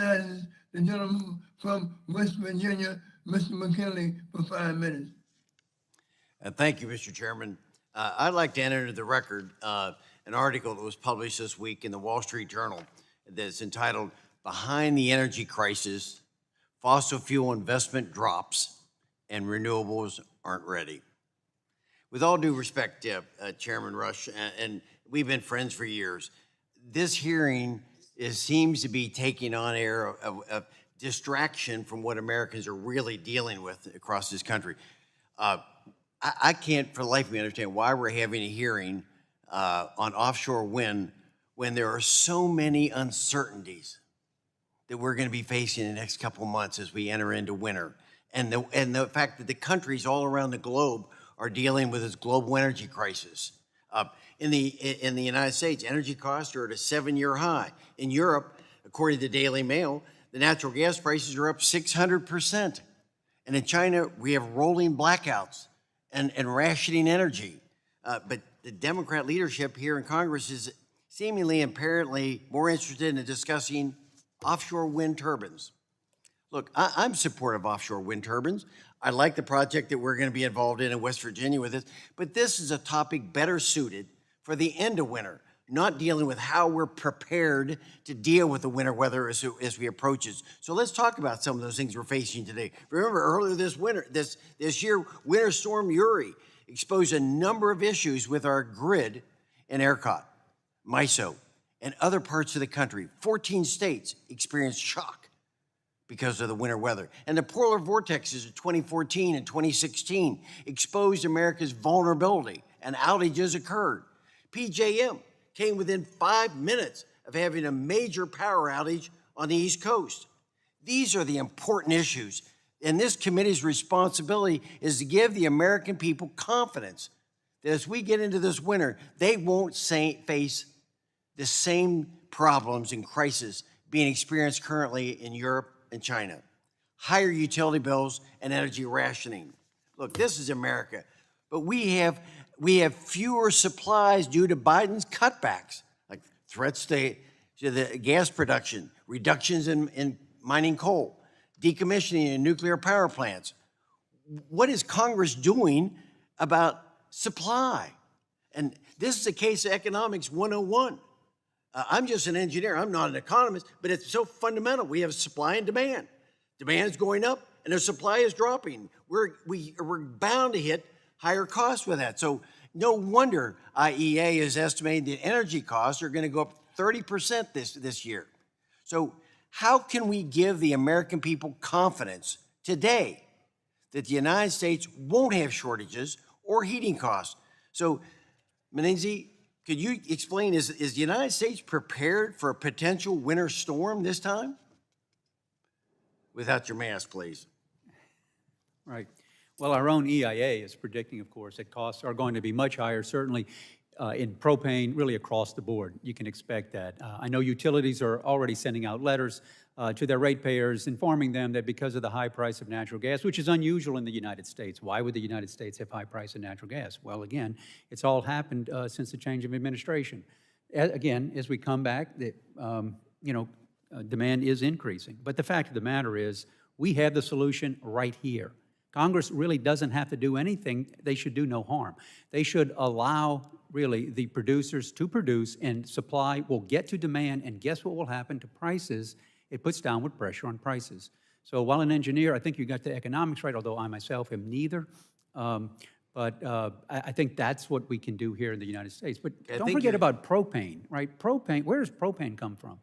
recognizes the gentleman from West Virginia, Mr. McKinley, for 5 minutes. Thank you, Mr. Chairman. I'd like to enter into the record an article that was published this week in the Wall Street Journal that's entitled, "Behind the Energy Crisis, Fossil Fuel Investment Drops and Renewables Aren't Ready." With all due respect, Chairman Rush, and we've been friends for years, this hearing seems to be taking on air of distraction from what Americans are really dealing with across this country. I can't for the life of me understand why we're having a hearing on offshore wind when there are so many uncertainties that we're going to be facing in the next couple of months as we enter into winter. And the fact that the countries all around the globe are dealing with this global energy crisis. In the United States, energy costs are at a 7-year high. In Europe, according to the Daily Mail, the natural gas prices are up 600%. And in China, we have rolling blackouts and rationing energy. But the Democrat leadership here in Congress is seemingly apparently more interested in discussing offshore wind turbines. Look, I'm supportive of offshore wind turbines. I like the project that we're going to be involved in West Virginia with this, but this is a topic better suited for the end of winter, not dealing with how we're prepared to deal with the winter weather as we approach it. So let's talk about some of those things we're facing today. Remember, earlier this year, Winter Storm Uri exposed a number of issues with our grid in ERCOT, MISO, and other parts of the country. 14 states experienced shock because of the winter weather. And the polar vortexes of 2014 and 2016 exposed America's vulnerability, and outages occurred. PJM came within 5 minutes of having a major power outage on the East Coast. These are the important issues, and this committee's responsibility is to give the American people confidence that as we get into this winter, they won't face the same problems and crises being experienced currently in Europe and China. Higher utility bills and energy rationing. Look, this is America, but we have fewer supplies due to Biden's cutbacks, like threats to the gas production, reductions in mining coal, decommissioning in nuclear power plants. What is Congress doing about supply? And this is a case of economics 101. I'm just an engineer, I'm not an economist, but it's so fundamental. We have supply and demand. Demand is going up and the supply is dropping. We're bound to hit higher costs with that. So no wonder IEA is estimating that energy costs are going to go up 30% this year. So how can we give the American people confidence today that the United States won't have shortages or heating costs? So, Menenzi, could you explain, is the United States prepared for a potential winter storm this time? Without your mask, please. Right. Well, our own EIA is predicting, of course, that costs are going to be much higher, certainly in propane, really across the board. You can expect that. I know utilities are already sending out letters to their ratepayers informing them that because of the high price of natural gas, which is unusual in the United States. Why would the United States have high price of natural gas? Well, again, it's all happened since the change of administration. Again, as we come back, demand is increasing. But the fact of the matter is, we have the solution right here. Congress really doesn't have to do anything. They should do no harm. They should allow, really, the producers to produce, and supply will get to demand, and guess what will happen to prices? It puts downward pressure on prices. So while an engineer, I think you got the economics right, although I myself am neither. But I think that's what we can do here in the United States. But don't forget about propane, right? Propane, where does propane come from?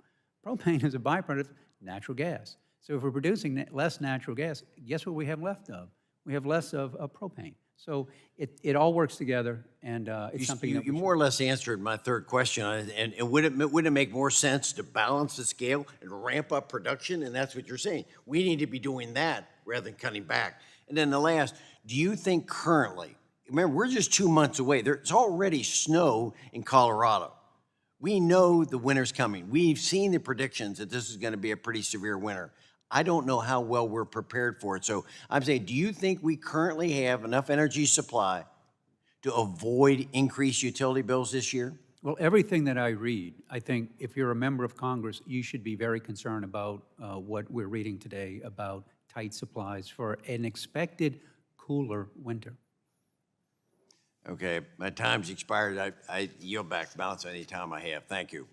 Propane is a byproduct of natural gas. So if we're producing less natural gas, guess what we have left of? We have less of propane. So it all works together, and it's something that you more or less answered my third question. And wouldn't it make more sense to balance the scale and ramp up production? And that's what you're saying. We need to be doing that rather than cutting back. And then the last, do you think currently, remember, we're just 2 months away. There's already snow in Colorado. We know the winter's coming. We've seen the predictions that this is going to be a pretty severe winter. I don't know how well we're prepared for it. So I'm saying, do you think we currently have enough energy supply to avoid increased utility bills this year? Well, everything that I read, I think if you're a member of Congress, you should be very concerned about what we're reading today about tight supplies for an expected cooler winter. Okay, my time's expired. I yield back balance any time I have. Thank you.